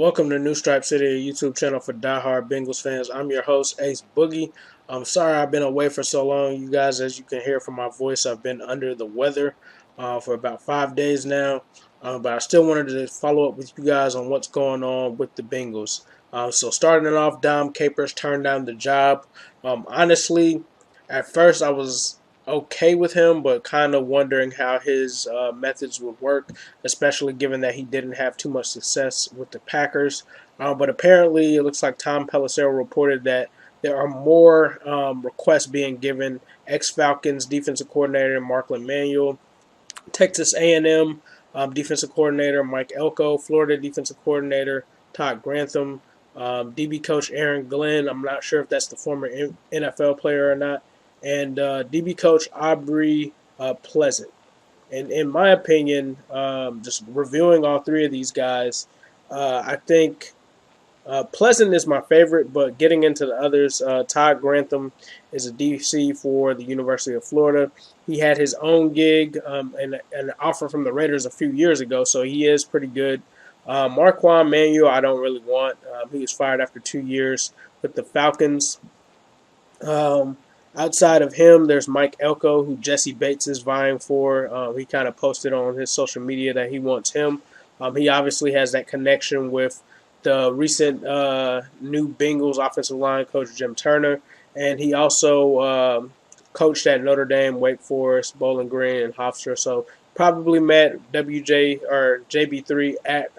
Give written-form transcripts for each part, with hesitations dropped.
Welcome to New Stripe City, a YouTube channel for diehard Bengals fans. I'm your host, Ace Boogie. I'm sorry I've been away for so long. You guys, as you can hear from my voice, I've been under the weather for about 5 days now. But I still wanted to follow up with you guys on what's going on with the Bengals. So starting it off, Dom Capers turned down the job. Honestly, at first I was okay with him, but kind of wondering how his methods would work, especially given that he didn't have too much success with the Packers. But apparently, it looks like Tom Pelissero reported that there are more requests being given. Ex-Falcons defensive coordinator Marklin Manuel, Texas A&M defensive coordinator Mike Elko, Florida defensive coordinator Todd Grantham, DB coach Aaron Glenn. I'm not sure if that's the former NFL player or not, and DB coach Aubrey Pleasant. And in my opinion, just reviewing all three of these guys, I think Pleasant is my favorite, but getting into the others, Todd Grantham is a DC for the University of Florida. He had his own gig and an offer from the Raiders a few years ago, so he is pretty good. Marquand Manuel, I don't really want. He was fired after 2 years with the Falcons. Outside of him, there's Mike Elko, who Jesse Bates is vying for. He kind of posted on his social media that he wants him. He obviously has that connection with the recent new Bengals offensive line coach Jim Turner, and he also coached at Notre Dame, Wake Forest, Bowling Green, and Hofstra. So probably met WJ or JB3 at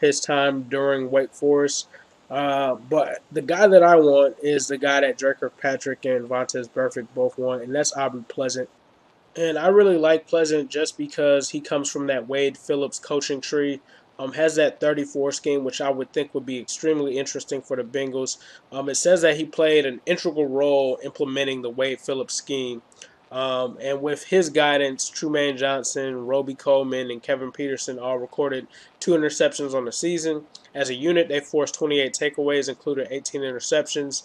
his time during Wake Forest. But the guy that I want is the guy that Drake Kirkpatrick and Vontaze Burfict both want, and that's Aubrey Pleasant. And I really like Pleasant just because he comes from that Wade Phillips coaching tree. Has that 34 scheme, which I would think would be extremely interesting for the Bengals. It says that he played an integral role implementing the Wade Phillips scheme. And with his guidance, Trumaine Johnson, Roby Coleman, and Kevin Peterson all recorded 2 interceptions on the season. As a unit, they forced 28 takeaways, including 18 interceptions,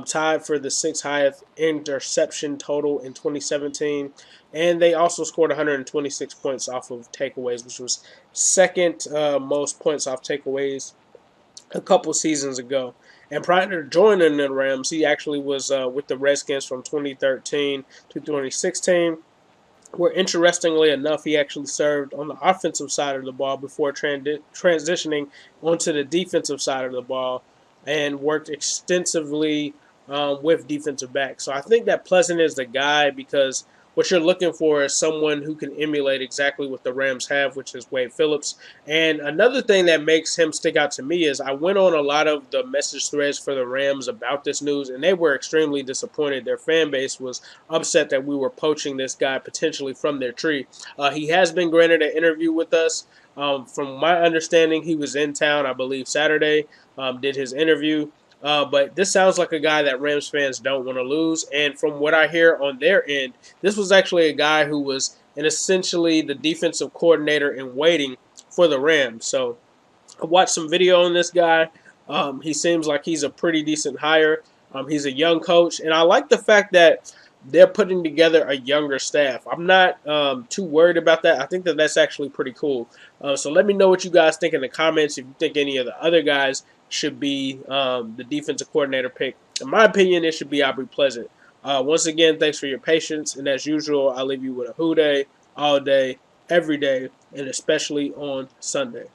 tied for the 6th highest interception total in 2017. And they also scored 126 points off of takeaways, which was second most points off takeaways a couple seasons ago. And prior to joining the Rams, he actually was with the Redskins from 2013 to 2016, where interestingly enough, he actually served on the offensive side of the ball before transitioning onto the defensive side of the ball and worked extensively with defensive backs. So I think that Pleasant is the guy because what you're looking for is someone who can emulate exactly what the Rams have, which is Wade Phillips. And another thing that makes him stick out to me is I went on a lot of the message threads for the Rams about this news, and they were extremely disappointed. Their fan base was upset that we were poaching this guy potentially from their tree. He has been granted an interview with us. From my understanding, he was in town, I believe, Saturday, did his interview. But this sounds like a guy that Rams fans don't want to lose. And from what I hear on their end, this was actually a guy who was essentially the defensive coordinator in waiting for the Rams. So I watched some video on this guy. He seems like he's a pretty decent hire. He's a young coach. And I like the fact that they're putting together a younger staff. I'm not too worried about that. I think that that's actually pretty cool. So let me know what you guys think in the comments if you think any of the other guys should be the defensive coordinator pick. In my opinion, it should be Aubrey Pleasant. Once again, thanks for your patience. And as usual, I'll leave you with a who day, all day, every day, and especially on Sunday.